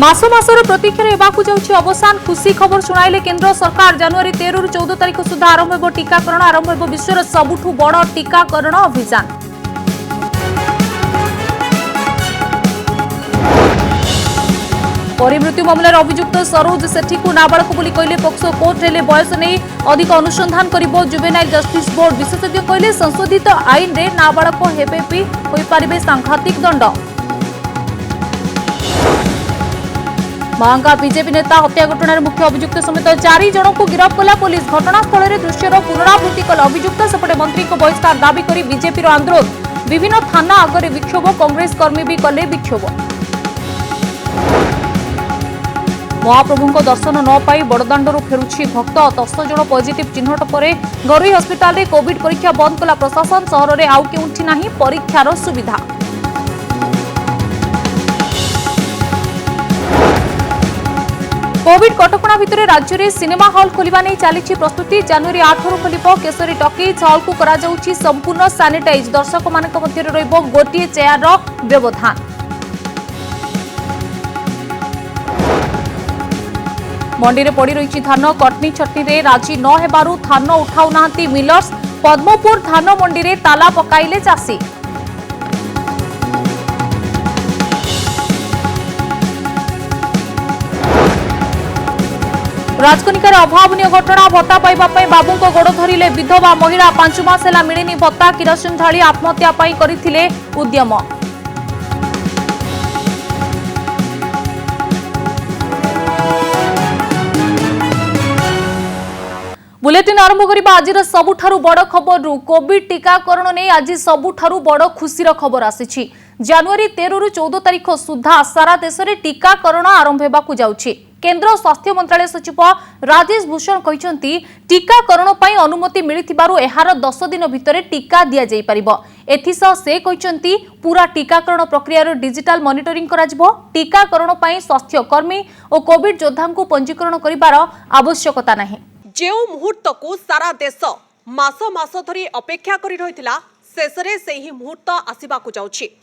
मास मासर प्रतीक्षार एवाकू जाउछि अवसान खुशी खबर सुनाइले केंद्र सरकार। जनवरी 13 रु 14 तारिख सुधा आरंभ हेबो टीकाकरण। आरंभ हेबो विश्वर सबुठु बड़ टीकाकरण अभियान। परिमृत्यु मामलार अभियुक्त सरोज सेठी को नाबालक बोली कहले पोक्सो कोर्ट हेले बयस नहीं अधिक अनुसंधान करिबो जुवेनाइल जस्टिस बोर्ड। विशेषज्ञ कहले संशोधित आईन रे नाबालक हेबे भी होई पारिबे सांघातिक दंड। महांगा बीजेपी नेता हत्या घटनार मुख्य अभियुक्त समेत 4 जन को गिरफ्त कला पुलिस। घटनास्थल में दृश्यर पुनरावृत्ति कला अभियुक्त। सेपटे मंत्री को बहिष्कार दाबी कर बीजेपी आंदोलन। विभिन्न थाना आगे विक्षोभ। कांग्रेस कर्मी भी कले विक्षोभ। महाप्रभु दर्शन न पाई बड़दाण्डर फेरुछि भक्त। 10 जन पॉजिटिव चिन्हट पर घरोई हस्पिटाल में कोविड परीक्षा बंद कला प्रशासन। सहर में आउ केउठी नाही परीक्षार सुविधा। कोविड कटकणा भितर राज्य में सिनेमा हॉल खोलिबा नै चली प्रस्तुति। जनवरी 8 रु खोलिबो केसरी टॉकीज। हॉल को करा जाउछि संपूर्ण सैनिटाइज। दर्शक मानक मध्य रहिबो गोटिए चेयर व्यवधान। मंडी में पड़ी रही धान। कटनी छटनी में राजी न हेबारु धान उठाउ नाहंती मिलर्स। पद्मपुर धान मंडी में ताला पकाइले चाषी। राजकनिकार अभावनीय घटना। भत्ता पाइबा बाबू को गोड़ धरिले विधवा महिला। 5 मास है मिलनी भत्ता। किरोसिन ढाली आत्महत्या करथिले उद्यम। बुलेटिन आरंभ करबा आज सबुठारु बड़ खबर। कोविड टीकाकरण ने आज सबुठारु बड़ खुशीर खबर आसीछि। जनवरी 13 रु 14 तारिख सुधा सारा देश में टीकाकरण आरंभ हेबाकू जाउछि। केंद्र स्वास्थ्य मंत्रालय सचिव राजेश भूषण कहते टीकाकरण पर अनुमति मिलिथिबारु एहार 10 दिन भितर टीका दिया जाई परिबो। एथिसह से कहते पूरा टीकाकरण प्रक्रिया डिजिटल मॉनिटरिंग कराजिबो। टीकाकरण पर स्वास्थ्य कर्मी और कोविड योद्धा को पंजीकरण करिबार आवश्यकता नहीं। जो मुहूर्त को सारा देश मास मास धरी अपेक्षा करि रहिथिला शेषरे सेही मुहूर्त आसिबाकू जाउछि।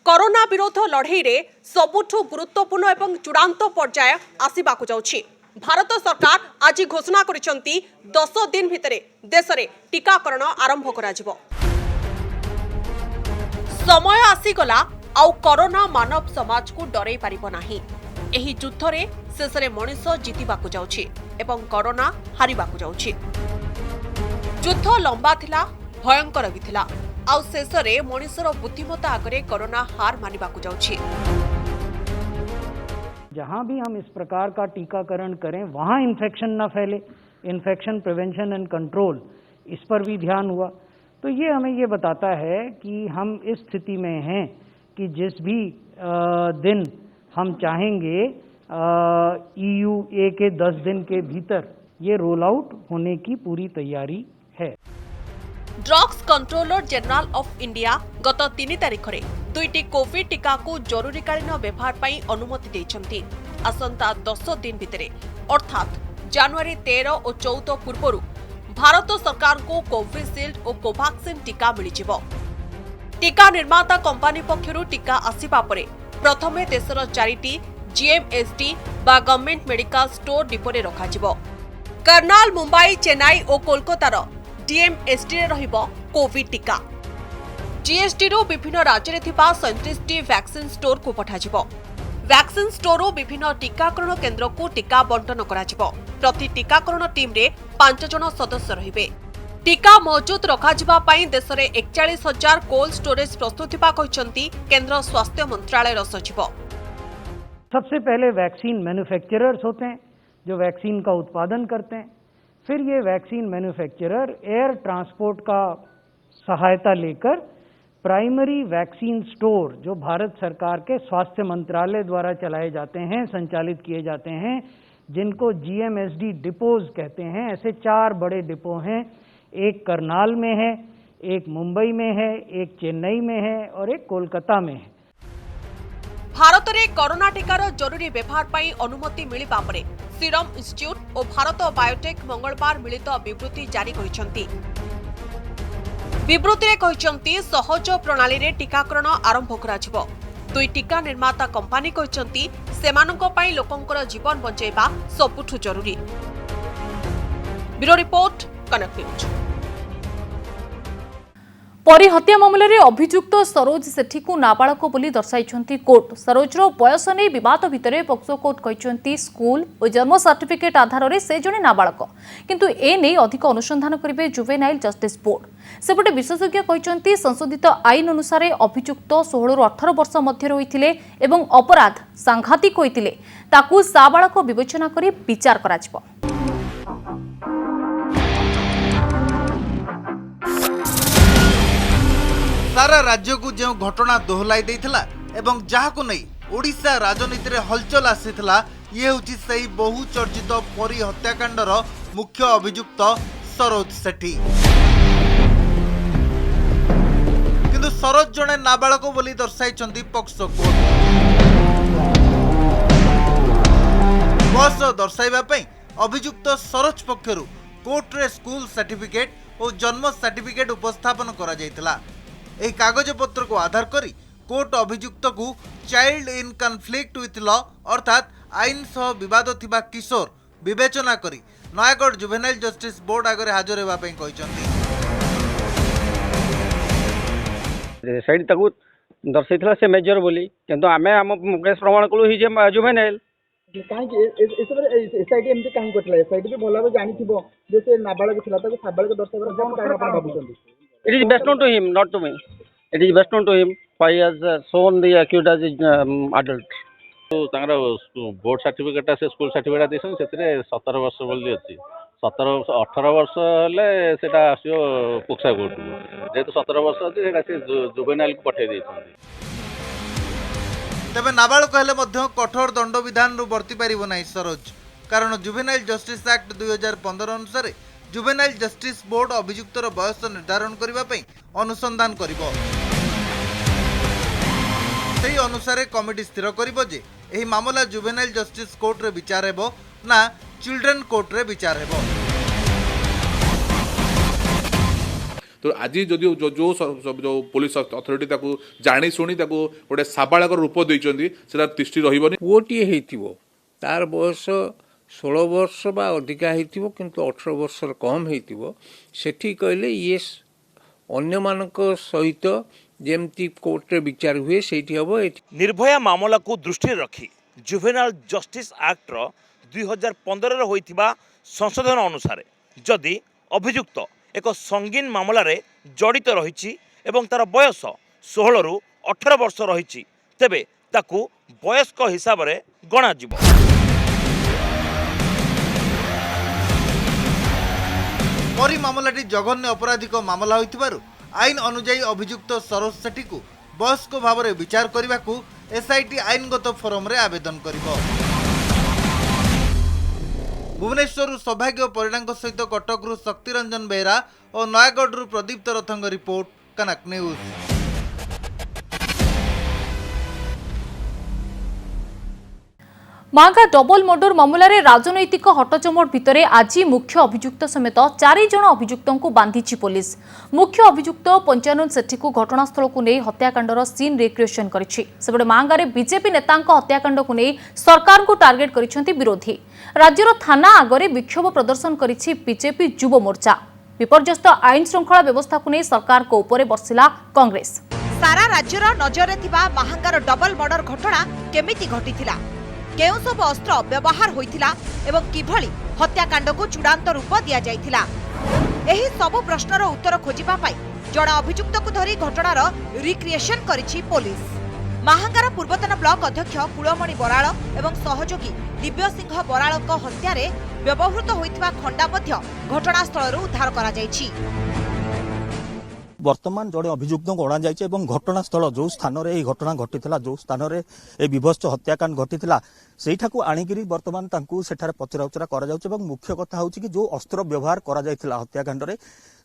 कोरोना विरोध लड़ाई रे सबुठु गुरुत्वपूर्ण एवं चूड़ांत पर्याय आसिबाकू जाउछि। भारत सरकार आज घोषणा करिसंती 10 दिन भितरे देश रे टीकाकरण आरंभ कराजिबो। समय आसीगला आउ कोरोना मानव समाज को डरै पारिबो नाही। एही युद्ध रे शेषरे मनुष्य जीतिबाकू जाउछि एवं कोरोना हारिबाकू जाउछि। युद्ध लंबा थिला, भयंकर भी थिला। आउ शेषरे मनुष्यर बुद्धिमत्ता आगे कोरोना हार मानिबाकू जाउछि। जहां भी हम इस प्रकार का टीकाकरण करें वहां इन्फेक्शन न फैले। इन्फेक्शन प्रिवेंशन एंड कंट्रोल, इस पर भी ध्यान हुआ। तो ये हमें ये बताता है कि हम इस स्थिति में हैं कि जिस भी दिन हम चाहेंगे EUA के 10 दिन के भीतर ये रोल आउट होने की पूरी तैयारी है। Drugs controller general of India गत 3 तारिख में 2टी कोविड टीका को जरूरीकालीन व्यवहार पर अनुमति देइछंती। आसंता 10 दिन भितरे अर्थात जनवरी 13 और 14 पूर्व भारत सरकार को कोविशील्ड और कोवैक्सीन टीका मिलिजिबो। टीका निर्माता कंपनी पक्षरु टीका आसिबा परे प्रथमे देशर 4टी GMSD बा गवर्नमेंट मेडिकल स्टोर डिपोरे रखाजिबो। कर्नाल, मुंबई, चेन्नई और कोलकातार DMSD रे रहिबो कोविड टीका। GST रो विभिन्न राज्य रे थिबा 37टी वैक्सीन स्टोर को पठाजिबो। वैक्सीन स्टोर रो विभिन्न टीकाकरण केंद्र को टीका बंटन कराजिबो। प्रति टीकाकरण टीम रे 5 जन सदस्य रहिबे। टीका मौजूद रखाजिबा पई देश रे 41,000 कोल्ड स्टोरेज प्रस्तुत थिबा कहचंती केंद्र स्वास्थ्य मंत्रालय सचिव। सबसे पहले वैक्सीन मैन्युफैक्चरर्स होते हैं जो वैक्सीन का उत्पादन करते हैं। फिर ये वैक्सीन मैन्युफैक्चरर एयर ट्रांसपोर्ट का सहायता लेकर प्राइमरी वैक्सीन स्टोर जो भारत सरकार के स्वास्थ्य मंत्रालय द्वारा चलाए जाते हैं, संचालित किए जाते हैं, जिनको GMSD डिपोज कहते हैं। ऐसे 4 बड़े डिपो हैं। एक करनाल में है, एक मुंबई में है, एक चेन्नई में है और एक कोलकाता में है। भारत में कोरोना टीकार जरूरी व्यवहार पर अनुमति मिलिबा परे सीरम इंस्टीट्यूट और भारत बायोटेक मंगलवार मिलित विवृत्ति जारी करिसंती। विवृत्ति कहते सहज प्रणाली रे टीकाकरण आरंभ कराजिबो। दुई टीका निर्माता कंपनी कहते सेमानंको पई लोकंकर जीवन बंचाइबा सबुठु जरूरी। ब्यूरो रिपोर्ट, कनक न्यूज। परी हत्या मामलें अभियुक्त सरोज सेठी को नाबालक बोली दर्शाई कोर्ट। सरोजर बयस नहीं विवाद भितर पक्सो कोर्ट कहते स्कूल और जन्म सर्टिफिकेट आधार में से जड़े नाबालक, किंतु ए नहीं अधिक अनुसंधान करेंगे जुवेनाइल जस्टिस बोर्ड। सेपटे विशेषज्ञ कहते संशोधित आईन अनुसार अभियुक्त 16 ରୁ 18 वर्ष मध्य होते एवं अपराध सांघातिक होते ताकू साबालक विवेचना कर विचार करा। सारा राज्य को जो घटना दोहलाई देथिला एवं जहाको नहीं ओडिशा राजनीति रे हलचल आसीथिला ये होची सही बहु चर्चित परी हत्याकांडर मुख्य अभियुक्त सरोज सेठी। किंतु सरोज जने नाबालक बोली दर्शाई पक्सो कोर्ट। बस दर्शाइबा पई अभियुक्त सरोज पक्षरु कोर्ट रे स्कूल सर्टिफिकेट और जन्म सर्टिफिकेट उपस्थापन करा जायतिला। एक कागज पत्र को आधार करी कोर्ट अभियुक्त को child in conflict with law अर्थात आईन सह विवाद थिबा किशोर विवेचना करी नयागढ़ जुवेनाइल जस्टिस बोर्ड आगे हाजर होगा साइड ताकू दर्शाइला से मेजर बोली किंतु आमे हम केस प्रमाण कलु हि जे जुवेनाइल काहे एसआईटी एमती काहे करथला। एसआईटी भी भला जानि थिबो जे से नाबालक थिला ताको साबालक दर्शाइबा कोन कारण आपण भाबुछन। It is best known to him, not to me. It is best known to him. Why he has shown the accused as adult. तो तांगरा बोर्ड सर्टिफिकेट से स्कूल सर्टिफिकेट देसन सेतरे 17 वर्ष बोली अछि। 17 18 वर्ष ले सेटा आसियो पोक्सा कोर्ट जेतो 17 वर्ष अछि सेटा से जुवेनाइल को पठे देछन। तबे नाबालक हेले मध्य कठोर दंड विधान रु वर्ती पारिबो नै सरोज, कारण जुवेनाइल जस्टिस एक्ट 2015 अनुसार जुवेनाइल जस्टिस बोर्ड अभियुक्तर बयस निर्धारण करने अनुसंधान करिबो। सेही अनुसार कमिटी स्थिर करिबो जे एही मामला जुवेनाइल जस्टिस कोर्ट रे विचार हेबो ना चिल्ड्रेन कोर्ट रे विचार हेबो। तो आज जदि जो पुलिस अथॉरिटी ताकू जानी शुणी ताकू गोटे साबालक रूप देइचंदी सेटा दृष्टि रहिबोनी। पुओटी हेइतिबो तार बयस 16 वर्ष बा अधिका हेइतिबो किंतु 18 वर्ष कम हेइतिबो सेठी कहले ये अन्य मानक सहित जेमती कोर्ट रे विचार हुए सेठी हबो। निर्भया मामला को दृष्टि रखी जुवेनाइल जस्टिस एक्ट 2015 रे होइतिबा संशोधन अनुसार जदि अभियुक्त एक संगीन मामला रे जड़ित रहिछि एवं तार बयस 16 ରୁ 18 वर्ष रहिछि तेबे ताकू वयस्क हिसाब रे गणा जिवो। परी मामलाटी जघन्य अपराधिक मामला होइतिबारु आईन अनुजाई अभियुक्त सरोज सेठी को वयस्क भाव में विचार करने को एसआईटी आईनगत फोरम रे आवेदन करिबो। भुवनेश्वर सौभाग्य परिणाम सहित कटक शक्ति रंजन बेहरा और नयागढ़ प्रदीप्त रथंग रिपोर्ट, कनक न्यूज। मांगा डबल मर्डर मामलें राजनैतिक हटचमट भितर आज मुख्य अभियुक्त समेत 4 जण अभियुक्तों को बांधिची पुलिस। मुख्य अभियुक्त पंचानन सेठी को घटनास्थल को नहीं हत्याकांडर सीन रिक्रिएशन करिछि। सेबडे मांगारे बीजेपी नेतांक हत्याकांड को नहीं सरकार को टार्गेट करिसेंती विरोधी। राज्यर थाना आगरे विक्षोभ प्रदर्शन करिछि बीजेपी युव मोर्चा। विपर्यस्त आईन श्रृंखला व्यवस्था को नहीं सरकार को ऊपर बर्षिला कांग्रेस। सारा राज्यर नजर थिबा माहांगार डबल मर्डर घटना केमिति घटिथिला, केउ सब अस्त्र व्यवहार होइथिला एवं किभଳି हत्याकांड को चूड़ांत रूप दिया जाइथिला, एही सब प्रश्नर उत्तर खोजिबा पाई जण अभियुक्त को धरी घटनार रिक्रिएशन करिछि पुलिस। माहांगार पूर्वतन ब्लॉक अध्यक्ष कुलमणि बराळ एवं सहयोगी दिव्य सिंह बराळक हत्यारे व्यवहृत होइथिबा खंडा मध्य घटनास्थलରୁ उद्धार करा जाइछि। वर्तमान जड़े अभियुक्त को अणा जाइए और घटनास्थल जो स्थान रे घटना घटी जो स्थान रे विभत्स हत्याकांड घटी सेठा को आणिकी बर्तमान सेठारे पचराउचरा करा जाउछि। मुख्य कथा हूँ कि जो अस्त्र व्यवहार करा जाइथिला हत्याकांड रे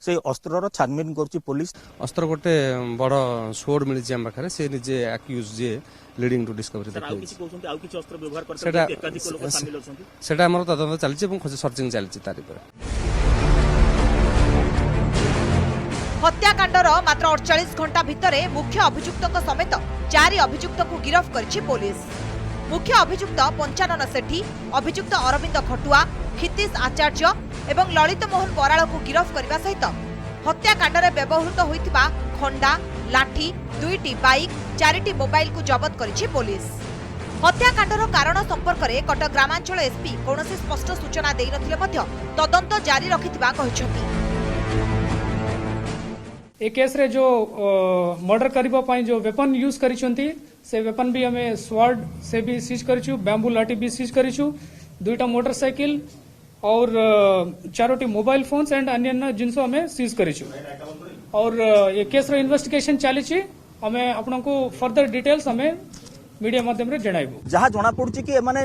से अस्त्रर छानबीन करुछि पुलिस। अस्त्र गोटे बड़ सोर्ड मिली आम पाखे से निजे एक्यूज जे लीडिंग टू डिस्कवरी सेटा हमर तदंत चलछि सर्चिंग चलछि तारि पर। हत्याकांडर मात्र 48 घंटा भितर मुख्य अभियुक्त समेत 4 अभियुक्त को गिरफ्त करिछि पुलिस। मुख्य अभियुक्त पंचानन सेठी, अभियुक्त अरविंद खटुआ, क्षितिश आचार्य एवं ललित मोहन बराल को गिरफ्त करने सहित हत्याकांड व्यवहृत होइतिबा खंडा, लाठी, 2टी बाइक, 4टी मोबाइल को जबत करिछि पुलिस। हत्याकांडर कारण संपर्क में कटक ग्रामांचल एसपी कौनसी स्पष्ट सूचना देई नथिले मध्य तदंत जारी रखिथिबा कहिसथि। ए केस रे जो मर्डर करबा पई जो वेपन यूज करिसंती से वेपन भी हमें स्वॉर्ड से भी सीज करिछु, बैम्बू लाठी भी सीज करिछु, 2टा मोटरसाइकिल और 4टी मोबाइल फोन्स एंड अन्य जिनस हमें सीज करिछु। और ये केस रो इन्वेस्टिगेशन चलीछि। हमें आपनको फर्दर डिटेल्स हमें मीडिया माध्यम रे जणाइबो। जहाँ जना पड़ुछि कि माने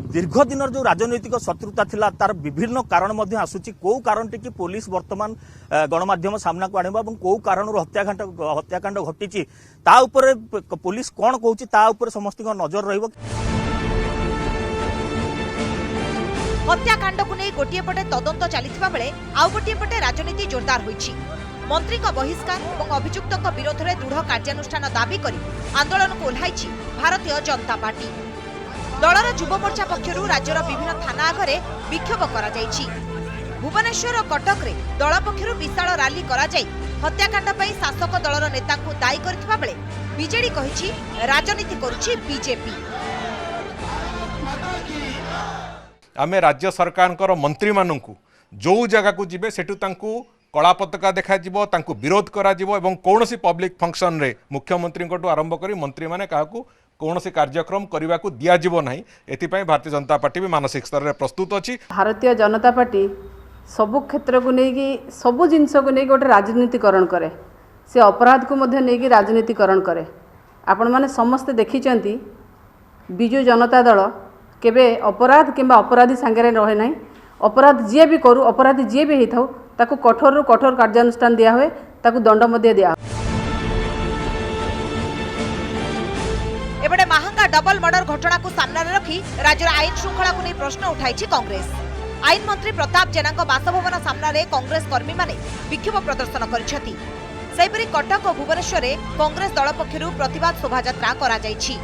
दीर्घ दिन जो राजनैतिक शत्रुता थिला तार विभिन्न कारण मध्य आसुछि। को कारण टी कि पुलिस वर्तमान गणमाध्यम सामना को आनिबा এবং को कारण हत्याकांड घटिछि ता ऊपर पुलिस कोन कहूछि ता ऊपर समस्त नजर रहइबो। हत्याकांड को नहीं गोटे पटे तदंत चलीथिबा बेले आउ गोटे पटे राजनीति जोरदार होइछि। मंत्री का बहिष्कार और अभियुक्त विरोध में दृढ़ कार्यानुष्ठान दाबी करी आंदोलन को ओह्लाइछि भारतीय जनता पार्टी। दलर युव मोर्चा पक्षरु राज्यर विभिन्न थाना आगे विक्षोभ करा जाइछि। भुवनेश्वर और कटक रे दल पक्षरु विशाल रैली करा जाई हत्याकांड पई शासक दलर नेता को दायी करथिबा बेले बीजेडी कहिछि राजनीति करुछि बीजेपी। आमे राज्य सरकार मंत्री मानू जो जगह को जीवे सेठू तांकू कला पताका देखा विरोध करा कौन पब्लिक फंक्शन रे मुख्यमंत्री आरंभ कर मंत्री माने काहाकू कौन कार्यक्रम करने को दिज्व ना। एथिपाई भारतीय जनता पार्टी भी मानसिक स्तर में प्रस्तुत अच्छी। भारतीय जनता पार्टी सबु क्षेत्र को लेकिन सबु जिनस को लेकिन गोटे राजनीतिकरण करे, से अपराध को नहीं राजनीतिकरण करे। आपण माने समस्ते देखिचंती बिजु जनता दल केबे अपराध किंबा अपराधी सांगे रहे ना। अपराध जी भी करू, अपराधी जी भी होता ताकू कठोर रु कठोर कार्यानुष्ठान दिया हुए, ताकू दंड मध्य दिया। एबडे महांगा डबल मर्डर घटना को सामने रखी राज्य आईन श्रृंखला को नहीं प्रश्न उठाई कांग्रेस। आईन मंत्री प्रताप जेना बासभवन सामने कांग्रेस कर्मी माने विक्षोभ प्रदर्शन करिसेंती। सेहिपरि कटक और भुवनेश्वर में कांग्रेस दल पक्षरु प्रतिवाद शोभायात्रा करा जाइछि।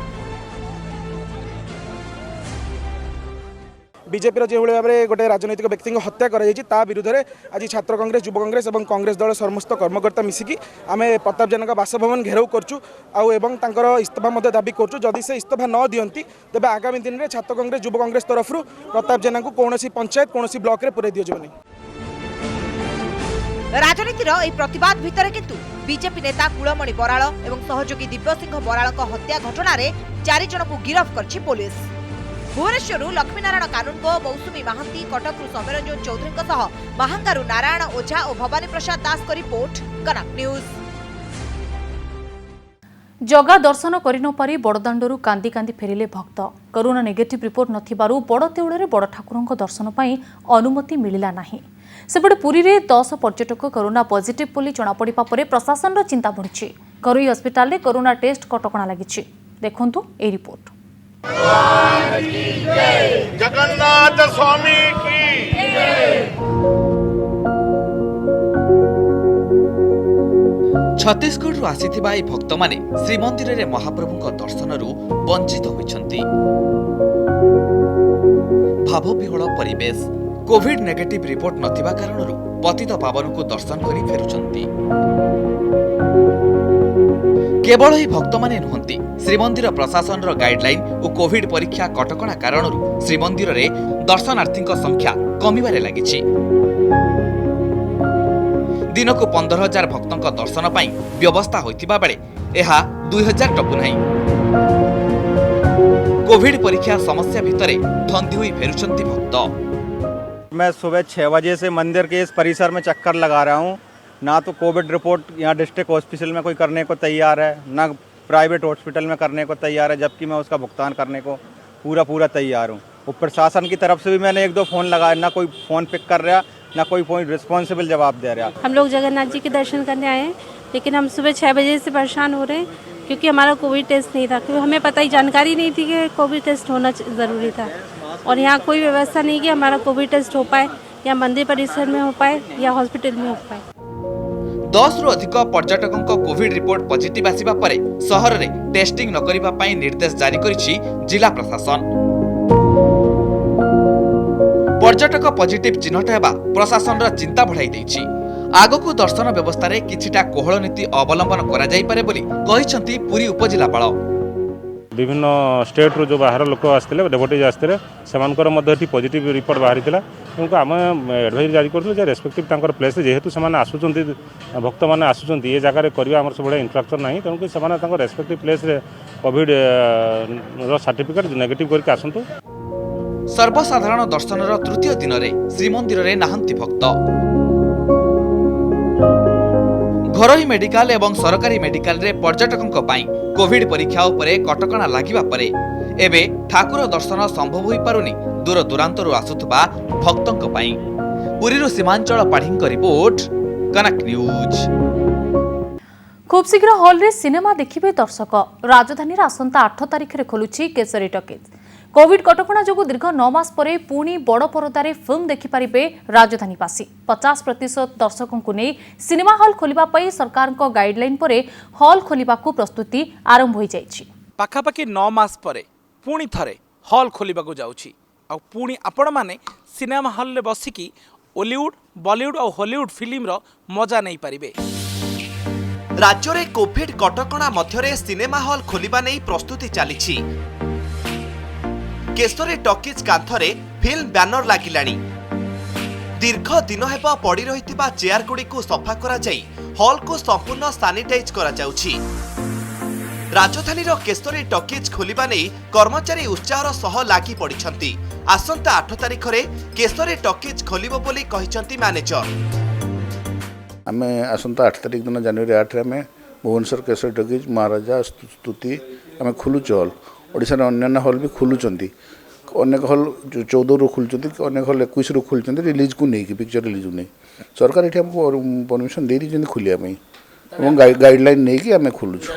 बीजेपी जो भाव में गोटे राजनैतिक व्यक्ति हत्या करा विरुद्ध में आज छात्र कांग्रेस, युव कांग्रेस और कांग्रेस दल समस्त कर्मकर्ता मिसिकी आमे प्रताप जेना बासभवन घेराव करचु और इस्तीफा दाबी करचु। जदि से इस्तीफा न दियंती तेबे आगामी दिन में छात्र कांग्रेस, युव कांग्रेस तरफ प्रताप जेना को कौन पंचायत कौन ब्लॉक रे पुराई दियोजबनी। राजनीतिर एही प्रतिवाद भितर किंतु बीजेपी नेता कुलमणि बराल और सहयोगी दिव्य सिंह बराल हत्या घटना 4 जन को गिरफ्त करछि पुलिस। भुवनेश्वर लक्ष्मीनारायण कानूनगो, मौसुमी महांती, कटक सौम्यरंजन चौधरी महांगारू नारायण ओझा और भवानी प्रसाद दास को रिपोर्ट, कनक न्यूज। जगा दर्शन करि बड़दाण्डरू कांदी कांदी फेरिले भक्त। कोरोना नेगेटिव रिपोर्ट नथिबारु बड़ देउଳରେ बड़ ठाकुरଙ୍କ दर्शन ପାଇଁ अनुमति मिलिला नाही। सेपटे पुरी रे 10 पर्यटक कोरोना पॉजिटिव बोली जणा पड़िबा परे प्रशासन चिंता बढ़िछि। घरोई हस्पिटाल रे कोरोना टेस्ट कटकणा लागिछि। देखंतु ए रिपोर्ट। जगन्नाथ स्वामी की छत्तीसगढ़ आसीथिबा ए भक्त माने श्रीमंदिर रे महाप्रभु दर्शनरू वंचित होइछंती। भावविहल परिवेश, कोविड नेगेटिव रिपोर्ट नथिबा कारणरू पतित पावन को दर्शन करी फेरुछंती। केवल ही भक्त माने नुहंती, श्रीमंदिर प्रशासन गाइडलाइन और कोविड परीक्षा कटकणा कारण श्रीमंदिर रे दर्शनार्थी संख्या कमिबारे लागिछि। दिन को 15,000 भक्तों दर्शन पाई व्यवस्था होइतिबा बेले एहा 2,000 टपु नाही। कोविड परीक्षा समस्या भितरे धंधी हुई फेरुछंती भक्त। मैं सुबह 6 बजे से मंदिर के इस परिसर में चक्कर लगा रहा हूँ। ना तो कोविड रिपोर्ट यहाँ डिस्ट्रिक्ट हॉस्पिटल में कोई करने को तैयार है, ना प्राइवेट हॉस्पिटल में करने को तैयार है, जबकि मैं उसका भुगतान करने को पूरा तैयार हूँ। और प्रशासन की तरफ से भी मैंने 1-2 फ़ोन लगाया, ना कोई फ़ोन पिक कर रहा, ना कोई रिस्पॉन्सिबल जवाब दे रहा। हम लोग जगन्नाथ जी के दर्शन करने आए हैं, लेकिन हम सुबह 6 बजे से परेशान हो रहे हैं क्योंकि हमारा कोविड टेस्ट नहीं था। क्योंकि हमें पता ही जानकारी नहीं थी कि कोविड टेस्ट होना ज़रूरी था। और यहाँ कोई व्यवस्था नहीं कि हमारा कोविड टेस्ट हो पाए, या मंदिर परिसर में हो पाए या हॉस्पिटल में हो पाए। 10 रु अधिक पर्यटकों कोविड रिपोर्ट पॉजिटिव आसिबा परे सहर रे टेस्टिंग न करिबा पई निर्देश जारी करिछि जिला प्रशासन। पर्यटक पॉजिटिव चिन्हट हेबा प्रशासन चिंता बढ़ाई देछि। आगकू दर्शन व्यवस्था रे किछिटा कोहल नीति अवलंबन करा जाई पारे बोली कहिसंती पुरी उपजिलापाल। विभिन्न स्टेट रो जो बाहर लोक आसते डेवोटीज आसते से पॉजिटिव रिपोर्ट बाहरी तेणुक आम एडवाइज जारी करूँ रेस्पेक्टिव तांकर प्लेस जेहेतु से आसुंच भक्त मैंने आसुंच ये जगह करवा आम सब इंफ्रास्ट्रक्चर ना तेणुक से respective place Covid certificate negative करके आसतु। सर्वसाधारण दर्शन तृतीय दिन में श्रीमंदिर में नाहंती भक्त। घरोई मेडिकल एवं सरकारी मेडिकल रे पर्यटकों पाई कोविड परीक्षा उपरे कटकणा लागिबा परे एबे ठाकुर दर्शन संभव होई पारुनी दूर दूरांतरु आसुथबा भक्तों पाई। पुरीरु सीमांचल पाढ़ीଙ୍କ रिपोर्ट कनक न्यूज। खूब शीघ्र हॉल रे सिनेमा देखिबे दर्शक। राजधानी आसंता 8 तारिख रे खोलुची केसरी टॉकीज। कोविड कटकणा जोगु दीर्घ 9 मास परे पुणी बड़ परदारे फिल्म देखिपारे राजधानीवासी। 50% दर्शकों को नहीं सिनेमा हॉल खोलिबा पई सरकार को गाइडलाइन परे हॉल खोलिबा को प्रस्तुति आरंभ हो जाइछि। पाखापाखि 9 मास परे पुणी थरे हॉल खोलिबा को जाउछि आ पुणी आपण माने सिनेमा हॉल रे बसिकी ओलीवुड बॉलीवुड और हॉलीवुड फिल्म रो मजा नहीं पारिबे। राज्य रे कोविड कटकणा मध्यरे सिनेमा हॉल खोलिबा नै प्रस्तुति चलिछि। केसरी टॉकीज कांथरे फिल्म बैनर लागिलाणी। दीर्घ दिन हेबा पड़ी रहितिबा चेयर गुडी को सफा करा जाई हॉल को संपूर्ण सैनिटाइज करा जाउछि। राजधानी रो केसरी टॉकीज खोलिबा नै कर्मचारी उत्साहर सह लागि पड़िछंती। आसंता 8 तारिख रे केसरी टॉकीज खोलिबो बोली कहिसंती मैनेजर। आमे आसंता 8 तारिख दिन जनवरी 8 रे आमे भुवनेश्वर केसरी टॉकीज महाराजा स्तुति आमे खुलुच हॉल ओडिशा रे अन्य हॉल भी खुलुचंती। अनेक हॉल 14 रु खुलुचंती अनेक हॉल 21 रु खुलुचंती रिलीज को नहीं कि पिक्चर रिलीज नहीं सरकार एठी हमको परमिशन दे दी खुलिया में और गाइडलाइन नहीं कि आमे खुलुछ।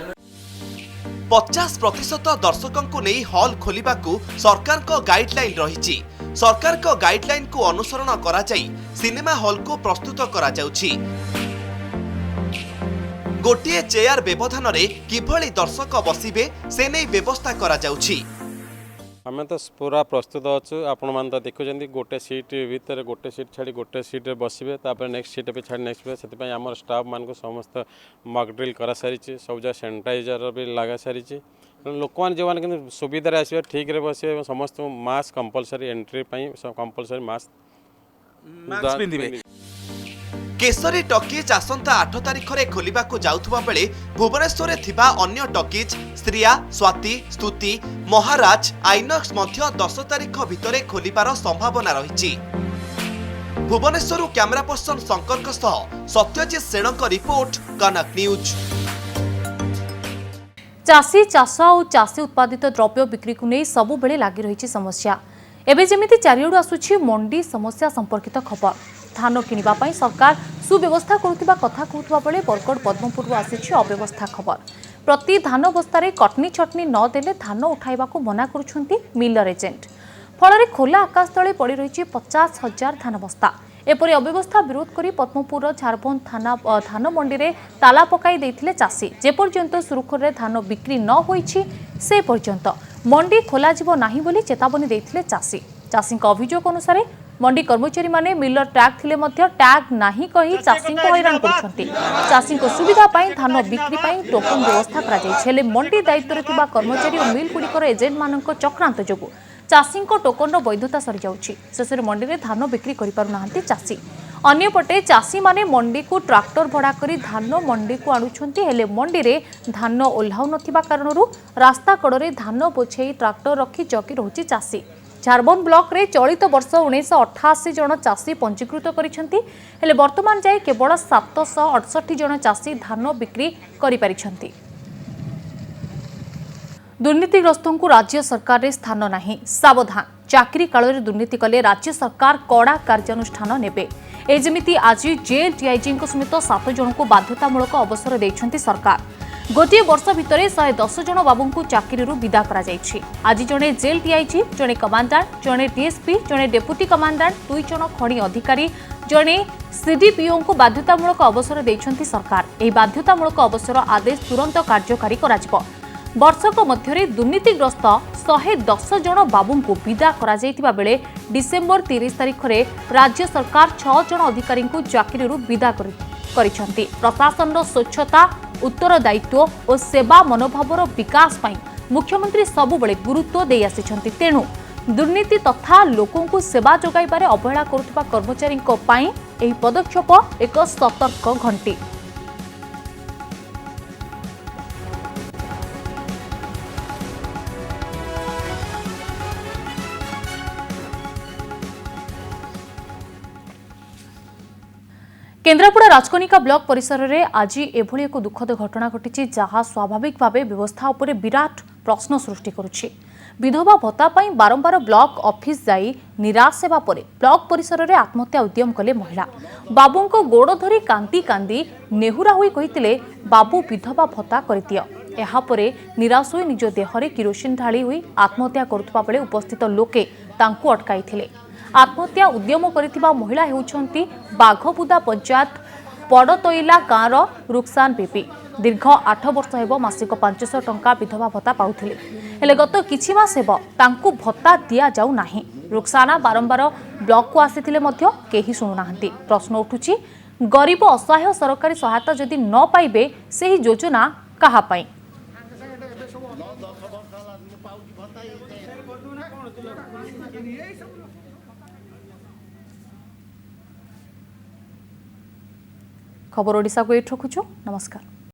50% दर्शकों को नहीं हॉल खोलिबा को सरकार को गाइडलाइन रहिछि। सरकार को गाइडलाइन को अनुसरण करा जाई सिनेमा हॉल को प्रस्तुत करा जाउछि। गोटे चेयर व्यवधान रे किभली दर्शक बसिबे से नहीं व्यवस्था करा जाउछि। आम तो पूरा प्रस्तुत अच्छु आपण मान तो देखुं गोटे सीट भितर गोटे सीट छाड़ी गोटे सीट बसबे तापर नेक्स्ट सीट पे छाड़ी नेक्स्ट पे से आम स्टाफ मान को समस्त मॉक ड्रिल करा सारी सब जगह सैनिटाइजर भी लगा सारी लोक मैंने जो मैंने सुविधा आसवे ठीक रे बसबे समस्त mask compulsory entry compulsory mask पिंधिबे। केसरी टॉकीज आसंता 8 तारिख रे खोलिबा को जाउथबा बेले भुवनेश्वर रे थिबा अन्य टॉकीज श्रिया स्वाति स्तुति महाराज आइनॉक्स मध्य 10 तारिख भितरे खोलिबार संभावना रहिछि। भुवनेश्वर कैमरा पर्सन शंकर सह सत्यजित सेणक रिपोर्ट कनक न्यूज। चाषी चाष और चाषी उत्पादित द्रव्य बिक्री को नहीं सबु बेले लागी रही समस्या। एबे जेमिति चारियोडु आसुछि मंडी समस्या संपर्कित खबर। धान किनिबा पई सरकार सुव्यवस्था करुवा कथा कहूबा बेले बरगड़ पद्मपुर आसी अव्यवस्था खबर। प्रति धान बस्तार कटनी छटनी न देले धान उठाइबा को मना करुछंती मिलर एजेंट। फल खोला आकाश तले पड़ी रही 50,000 धान बस्ता। एपरी अव्यवस्था विरोध करी पद्मपुर झारबंद धान मंडी रे ताला पकाई देथिले चाषी। जेपर्यंत सुरुखुरे धान बिक्री न होईछि से पर्यंत मंडी खोला जिवो नाही बोली चेतावनी देथिले चाषी। चाषी अभियोग अनुसार मंडी कर्मचारी माने मिलर टैग थिले मध्य टैग नाही कही चाषी को हैरान करछंती। चाषी को सुविधा पाई धान बिक्री पाई टोकन व्यवस्था करा जाय छेले मंडी दायित्व रे थिबा कर्मचारी और मिल गुडी कर एजेंट मानक चक्रांत जोगु चाषी को टोकन रो वैधता सरी जाउछि। शेषरे मंडी रे धान बिक्री करि पारु नाहंती चाषी। अन्यपटे चाषी माने मंडी को ट्रैक्टर भड़ा करी धान मंडी को आणुछंती हेले मंडी रे धान ओल्हाउ नथिबा कारणरू रास्ता कड़रे धान बोझेई ट्रैक्टर रखी जगी रहुछि चाषी। झारबंद ब्लॉक रे चलित वर्ष 1988 जन चाषी पंजीकृत करिसेंती हेले वर्तमान जाय केवल 768 जन चाषी धान बिक्री करि पारिसेंती। दुर्नीतिग्रस्तों को राज्य सरकार रे स्थान नाही सावधान। चाकरी काल रे दुर्नीति कले राज्य सरकार कड़ा कार्यानुष्ठान नेबे। ए जेमिति आज जेल डीआईजी समेत 7 जन को बाध्यतामूलक अवसर देइछंती सरकार। गोटे वर्ष भितर 110 जन बाबू को चाकरी विदा करा जायछि। आज जड़े जेल डीआईजी, जड़े कमांडेंट, जड़े डीएसपी, जड़े डेपुटी कमांडेंट, 2 जन खणी अधिकारी, जड़े सीडीपीओ को बाध्यतामूलक अवसर देइछंती सरकार। एही बाध्यतामूलक अवसर आदेश तुरंत कार्यकारी कराजिबो। वर्षक मध्य दुर्नीतिग्रस्त 110 जन बाबू को विदा करा जायतिबा बेले डिसेंबर 30 तारिख में राज्य सरकार 6 जन अधिकारी को चाकरी विदा करिसेंती। प्रशासन स्वच्छता उत्तरदायित्व और सेवा मनोभावर विकास पई मुख्यमंत्री सबुबले गुरुत्व दे आसिछंती। तेणु दुर्नीति तथा लोकों को सेवा जोगाइबारे अवहेला करुथिबा कर्मचारी पई एही पदक्षेप एक सतर्क घंटी। केन्द्रापड़ा राजकनिका ब्लॉक परिसर में आज एभली एक दुखद घटना घटी जहाँ स्वाभाविक भाव व्यवस्था उपर विराट प्रश्न सृष्टि करुछि। विधवा भत्ता पाई बारंबार ब्लॉक ऑफिस जाई निराश हेबा परे ब्लॉक परिसर में आत्महत्या उद्यम कले महिला। बाबू को गोड़ धरी कांदी कांदी नेहुरा हुई कहितिले बाबू विधवा भत्ता करदियो। एहा परे निराश हुई निज देहरे किरोसिन ढाली हुई आत्महत्या करुथबा बेले उपस्थित लोके तांकु अटकाइथिले। आत्महत्या उद्यम करिथिबा महिला हेउछंती बाघबुदा पंचायत पड़तोइला गाँवर रुक्सान बीबी। दीर्घ 8 वर्ष हेब मासिक 500 टंका विधवा भत्ता पाउथिले, हेले गत किछि मास हेब तांकु भत्ता दिया जाउ नाही। रुक्साना बारंबार ब्लॉक को आसीथिले मध्य केही सुनुनाहांती। प्रश्न उठुछि गरीब असहाय सरकारी सहायता जदि न पाइबे सेही योजना कहा पाई। खबर ओडिशा को एठ रखुछु। नमस्कार।